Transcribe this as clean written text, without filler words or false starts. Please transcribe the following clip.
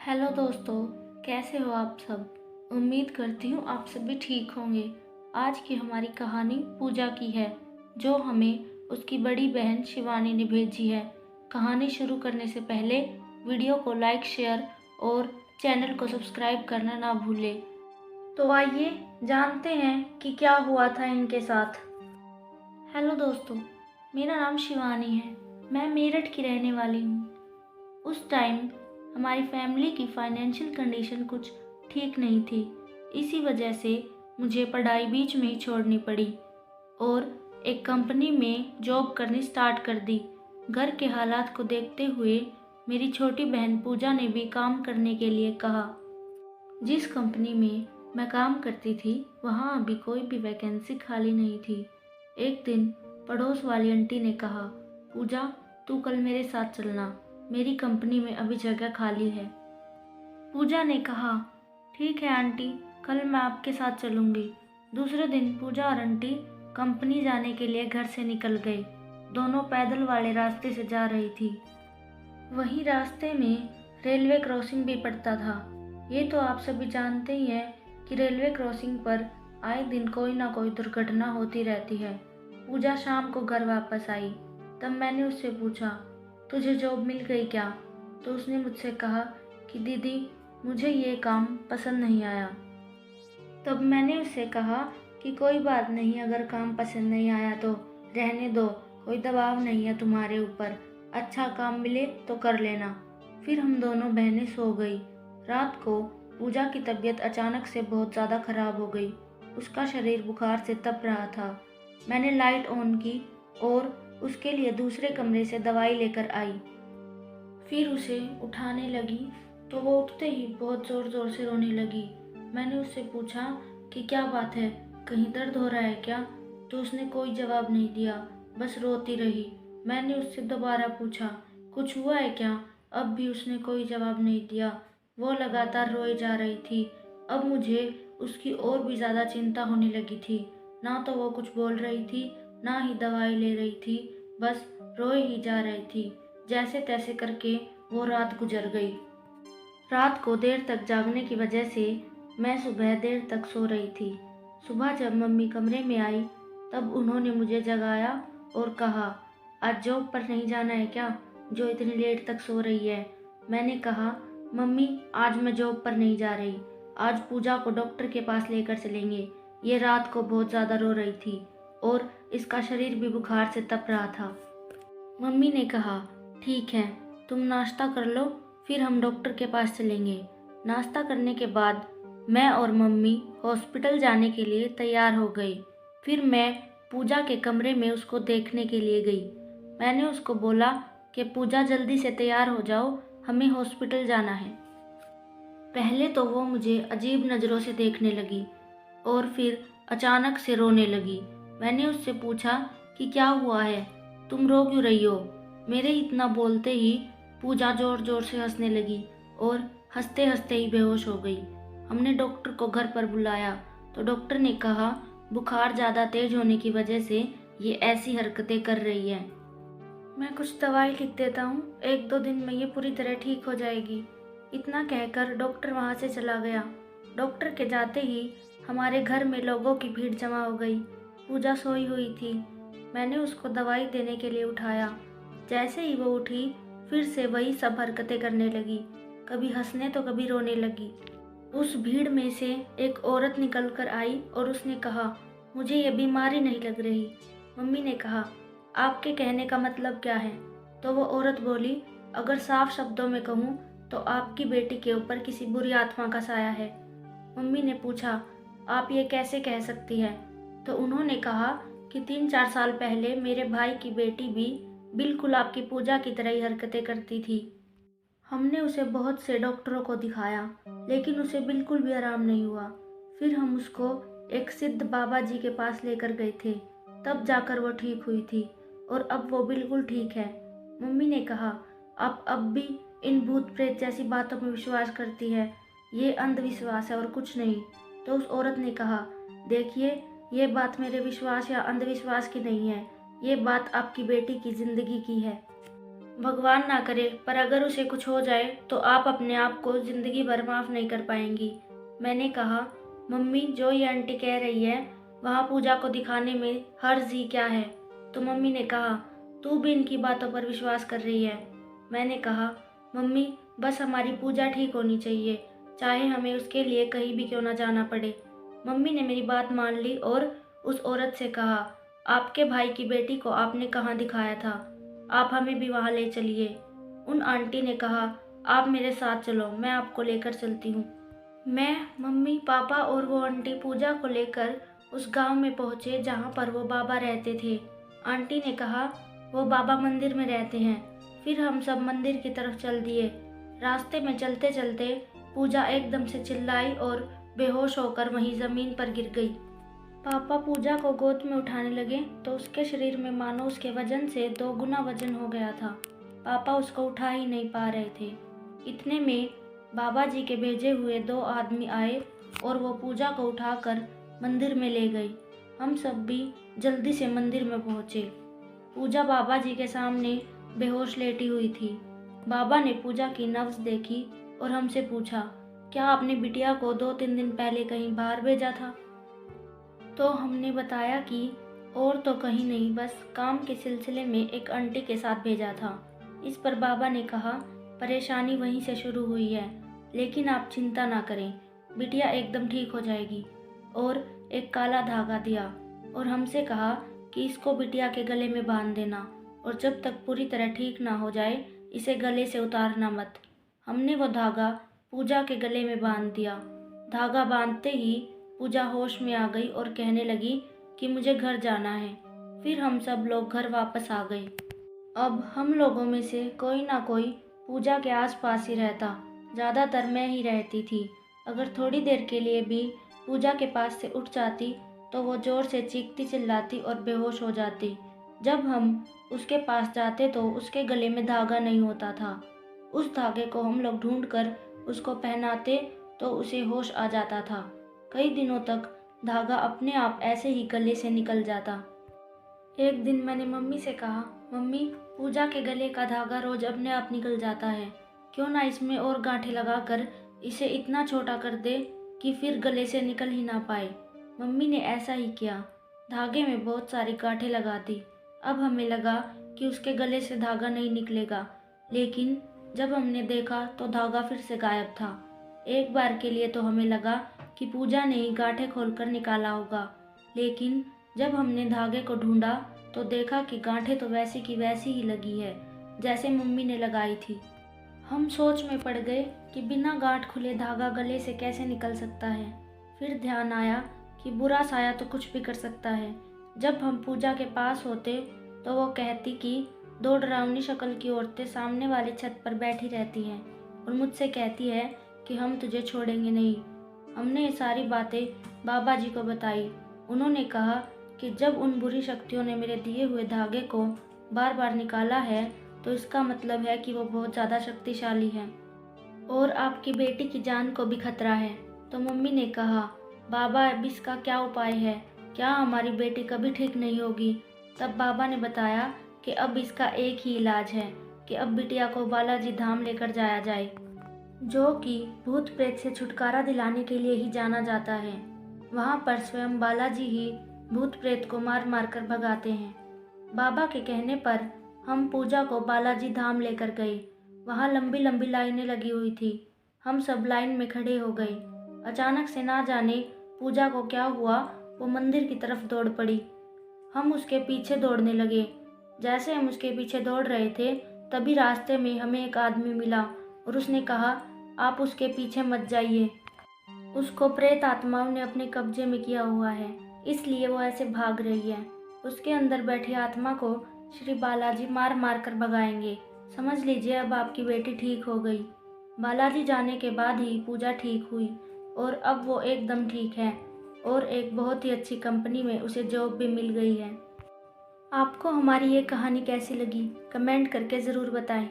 Hello दोस्तों, कैसे हो आप सब। उम्मीद करती हूँ आप सभी ठीक होंगे। आज की हमारी कहानी पूजा की है, जो हमें उसकी बड़ी बहन शिवानी ने भेजी है। कहानी शुरू करने से पहले वीडियो को लाइक, शेयर और चैनल को सब्सक्राइब करना ना भूलें। तो आइए जानते हैं कि क्या हुआ था इनके साथ। हेलो दोस्तों, मेरा नाम शिवानी है। मैं मेरठ की रहने वाली हूँ। उस टाइम हमारी फैमिली की फाइनेंशियल कंडीशन कुछ ठीक नहीं थी। इसी वजह से मुझे पढ़ाई बीच में ही छोड़नी पड़ी और एक कंपनी में जॉब करनी स्टार्ट कर दी। घर के हालात को देखते हुए मेरी छोटी बहन पूजा ने भी काम करने के लिए कहा। जिस कंपनी में मैं काम करती थी वहाँ अभी कोई भी वैकेंसी खाली नहीं थी। एक दिन पड़ोस वाली आंटी ने कहा, पूजा तू कल मेरे साथ चलना, मेरी कंपनी में अभी जगह खाली है। पूजा ने कहा, ठीक है आंटी, कल मैं आपके साथ चलूँगी। दूसरे दिन पूजा और आंटी कंपनी जाने के लिए घर से निकल गए। दोनों पैदल वाले रास्ते से जा रही थी। वहीं रास्ते में रेलवे क्रॉसिंग भी पड़ता था। ये तो आप सभी जानते ही हैं कि रेलवे क्रॉसिंग पर आए दिन कोई ना कोई दुर्घटना होती रहती है। पूजा शाम को घर वापस आई। तब मैंने उससे पूछा, तुझे जॉब मिल गई क्या? तो उसने मुझसे कहा कि दीदी मुझे ये काम पसंद नहीं आया। तब मैंने उससे कहा कि कोई बात नहीं, अगर काम पसंद नहीं आया तो रहने दो, कोई दबाव नहीं है तुम्हारे ऊपर, अच्छा काम मिले तो कर लेना। फिर हम दोनों बहनें सो गई। रात को पूजा की तबीयत अचानक से बहुत ज़्यादा खराब हो गई। उसका शरीर बुखार से तप रहा था। मैंने लाइट ऑन की और उसके लिए दूसरे कमरे से दवाई लेकर आई। फिर उसे उठाने लगी तो वो उठते ही बहुत ज़ोर ज़ोर से रोने लगी। मैंने उससे पूछा कि क्या बात है, कहीं दर्द हो रहा है क्या? तो उसने कोई जवाब नहीं दिया, बस रोती रही। मैंने उससे दोबारा पूछा, कुछ हुआ है क्या? अब भी उसने कोई जवाब नहीं दिया। वो लगातार रोए जा रही थी। अब मुझे उसकी और भी ज़्यादा चिंता होने लगी थी। ना तो वो कुछ बोल रही थी, ना ही दवाई ले रही थी, बस रोए ही जा रही थी। जैसे तैसे करके वो रात गुजर गई। रात को देर तक जागने की वजह से मैं सुबह देर तक सो रही थी। सुबह जब मम्मी कमरे में आई तब उन्होंने मुझे जगाया और कहा, आज जॉब पर नहीं जाना है क्या, जो इतनी लेट तक सो रही है? मैंने कहा, मम्मी आज मैं जॉब पर नहीं जा रही, आज पूजा को डॉक्टर के पास लेकर चलेंगे। ये रात को बहुत ज़्यादा रो रही थी और इसका शरीर भी बुखार से तप रहा था। मम्मी ने कहा, ठीक है, तुम नाश्ता कर लो, फिर हम डॉक्टर के पास चलेंगे। नाश्ता करने के बाद मैं और मम्मी हॉस्पिटल जाने के लिए तैयार हो गए। फिर मैं पूजा के कमरे में उसको देखने के लिए गई। मैंने उसको बोला कि पूजा जल्दी से तैयार हो जाओ, हमें हॉस्पिटल जाना है। पहले तो वो मुझे अजीब नज़रों से देखने लगी और फिर अचानक से रोने लगी। मैंने उससे पूछा कि क्या हुआ है, तुम रो क्यों रही हो? मेरे इतना बोलते ही पूजा ज़ोर ज़ोर से हंसने लगी और हंसते हंसते ही बेहोश हो गई। हमने डॉक्टर को घर पर बुलाया तो डॉक्टर ने कहा, बुखार ज़्यादा तेज होने की वजह से ये ऐसी हरकतें कर रही है। मैं कुछ दवाई लिख देता हूँ, 1-2 दिन में ये पूरी तरह ठीक हो जाएगी। इतना कहकर डॉक्टर वहाँ से चला गया। डॉक्टर के जाते ही हमारे घर में लोगों की भीड़ जमा हो गई। पूजा सोई हुई थी। मैंने उसको दवाई देने के लिए उठाया। जैसे ही वो उठी फिर से वही सब हरकतें करने लगी, कभी हंसने तो कभी रोने लगी। उस भीड़ में से एक औरत निकल कर आई और उसने कहा, मुझे ये बीमारी नहीं लग रही। मम्मी ने कहा, आपके कहने का मतलब क्या है? तो वो औरत बोली, अगर साफ शब्दों में कहूँ तो आपकी बेटी के ऊपर किसी बुरी आत्मा का साया है। मम्मी ने पूछा, आप ये कैसे कह सकती है? तो उन्होंने कहा कि 3-4 साल पहले मेरे भाई की बेटी भी बिल्कुल आपकी पूजा की तरह ही हरकतें करती थी। हमने उसे बहुत से डॉक्टरों को दिखाया लेकिन उसे बिल्कुल भी आराम नहीं हुआ। फिर हम उसको एक सिद्ध बाबा जी के पास लेकर गए थे, तब जाकर वो ठीक हुई थी और अब वो बिल्कुल ठीक है। मम्मी ने कहा, आप अब भी इन भूत प्रेत जैसी बातों में विश्वास करती है, ये अंधविश्वास है और कुछ नहीं। तो उस औरत ने कहा, देखिए ये बात मेरे विश्वास या अंधविश्वास की नहीं है, ये बात आपकी बेटी की ज़िंदगी की है। भगवान ना करे, पर अगर उसे कुछ हो जाए तो आप अपने आप को ज़िंदगी भर माफ़ नहीं कर पाएंगी। मैंने कहा, मम्मी जो ये आंटी कह रही है वहाँ पूजा को दिखाने में हर्ज ही क्या है। तो मम्मी ने कहा, तू भी इनकी बातों पर विश्वास कर रही है। मैंने कहा, मम्मी बस हमारी पूजा ठीक होनी चाहिए, चाहे हमें उसके लिए कहीं भी क्यों ना जाना पड़े। मम्मी ने मेरी बात मान ली और उस औरत से कहा, आपके भाई की बेटी को आपने कहाँ दिखाया था, आप हमें भी वहाँ ले चलिए। उन आंटी ने कहा, आप मेरे साथ चलो, मैं आपको लेकर चलती हूँ। मैं, मम्मी, पापा और वो आंटी पूजा को लेकर उस गांव में पहुँचे जहाँ पर वो बाबा रहते थे। आंटी ने कहा, वो बाबा मंदिर में रहते हैं। फिर हम सब मंदिर की तरफ चल दिए। रास्ते में चलते चलते पूजा एकदम से चिल्लाई और बेहोश होकर वहीं ज़मीन पर गिर गई। पापा पूजा को गोद में उठाने लगे तो उसके शरीर में मानो उसके वजन से 2 गुना वजन हो गया था। पापा उसको उठा ही नहीं पा रहे थे। इतने में बाबा जी के भेजे हुए 2 आदमी आए और वो पूजा को उठाकर मंदिर में ले गई। हम सब भी जल्दी से मंदिर में पहुँचे। पूजा बाबा जी के सामने बेहोश लेटी हुई थी। बाबा ने पूजा की नब्ज़ देखी और हमसे पूछा, क्या आपने बिटिया को 2-3 दिन पहले कहीं बाहर भेजा था? तो हमने बताया कि और तो कहीं नहीं, बस काम के सिलसिले में एक आंटी के साथ भेजा था। इस पर बाबा ने कहा, परेशानी वहीं से शुरू हुई है, लेकिन आप चिंता ना करें, बिटिया एकदम ठीक हो जाएगी। और एक काला धागा दिया और हमसे कहा कि इसको बिटिया के गले में बांध देना और जब तक पूरी तरह ठीक ना हो जाए इसे गले से उतारना मत। हमने वो धागा पूजा के गले में बांध दिया। धागा बांधते ही पूजा होश में आ गई और कहने लगी कि मुझे घर जाना है। फिर हम सब लोग घर वापस आ गए। अब हम लोगों में से कोई ना कोई पूजा के आसपास ही रहता। ज़्यादातर मैं ही रहती थी। अगर थोड़ी देर के लिए भी पूजा के पास से उठ जाती तो वो ज़ोर से चीखती चिल्लाती और बेहोश हो जाती। जब हम उसके पास जाते तो उसके गले में धागा नहीं होता था। उस धागे को हम लोग ढूंढकर उसको पहनाते तो उसे होश आ जाता था। कई दिनों तक धागा अपने आप ऐसे ही गले से निकल जाता। एक दिन मैंने मम्मी से कहा, मम्मी पूजा के गले का धागा रोज अपने आप निकल जाता है, क्यों ना इसमें और गांठें लगाकर इसे इतना छोटा कर दे कि फिर गले से निकल ही ना पाए। मम्मी ने ऐसा ही किया, धागे में बहुत सारी गांठें लगा दी। अब हमें लगा कि उसके गले से धागा नहीं निकलेगा, लेकिन जब हमने देखा तो धागा फिर से गायब था। एक बार के लिए तो हमें लगा कि पूजा ने ही गांठें खोलकर निकाला होगा, लेकिन जब हमने धागे को ढूंढा तो देखा कि गांठें तो वैसी की वैसी ही लगी है जैसे मम्मी ने लगाई थी। हम सोच में पड़ गए कि बिना गांठ खुले धागा गले से कैसे निकल सकता है। फिर ध्यान आया कि बुरा साया तो कुछ भी कर सकता है। जब हम पूजा के पास होते तो वो कहती कि 2 डरावनी शक्ल की औरतें सामने वाली छत पर बैठी रहती हैं और मुझसे कहती है कि हम तुझे छोड़ेंगे नहीं। हमने ये सारी बातें बाबा जी को बताई। उन्होंने कहा कि जब उन बुरी शक्तियों ने मेरे दिए हुए धागे को बार बार निकाला है तो इसका मतलब है कि वो बहुत ज़्यादा शक्तिशाली है और आपकी बेटी की जान को भी खतरा है। तो मम्मी ने कहा, बाबा अब इसका क्या उपाय है, क्या हमारी बेटी कभी ठीक नहीं होगी? तब बाबा ने बताया कि अब इसका एक ही इलाज है कि अब बिटिया को बालाजी धाम लेकर जाया जाए, जो कि भूत प्रेत से छुटकारा दिलाने के लिए ही जाना जाता है। वहाँ पर स्वयं बालाजी ही भूत प्रेत को मार मार कर भगाते हैं। बाबा के कहने पर हम पूजा को बालाजी धाम लेकर गए। वहाँ लंबी लंबी लाइनें लगी हुई थी। हम सब लाइन में खड़े हो गए। अचानक से ना जाने पूजा को क्या हुआ, वो मंदिर की तरफ दौड़ पड़ी। हम उसके पीछे दौड़ने लगे। जैसे हम उसके पीछे दौड़ रहे थे तभी रास्ते में हमें एक आदमी मिला और उसने कहा, आप उसके पीछे मत जाइए, उसको प्रेत आत्माओं ने अपने कब्जे में किया हुआ है, इसलिए वो ऐसे भाग रही है। उसके अंदर बैठी आत्मा को श्री बालाजी मार मार कर भगाएंगे। समझ लीजिए अब आपकी बेटी ठीक हो गई। बालाजी जाने के बाद ही पूजा ठीक हुई और अब वो एकदम ठीक है और एक बहुत ही अच्छी कंपनी में उसे जॉब भी मिल गई है। आपको हमारी ये कहानी कैसी लगी कमेंट करके ज़रूर बताएं।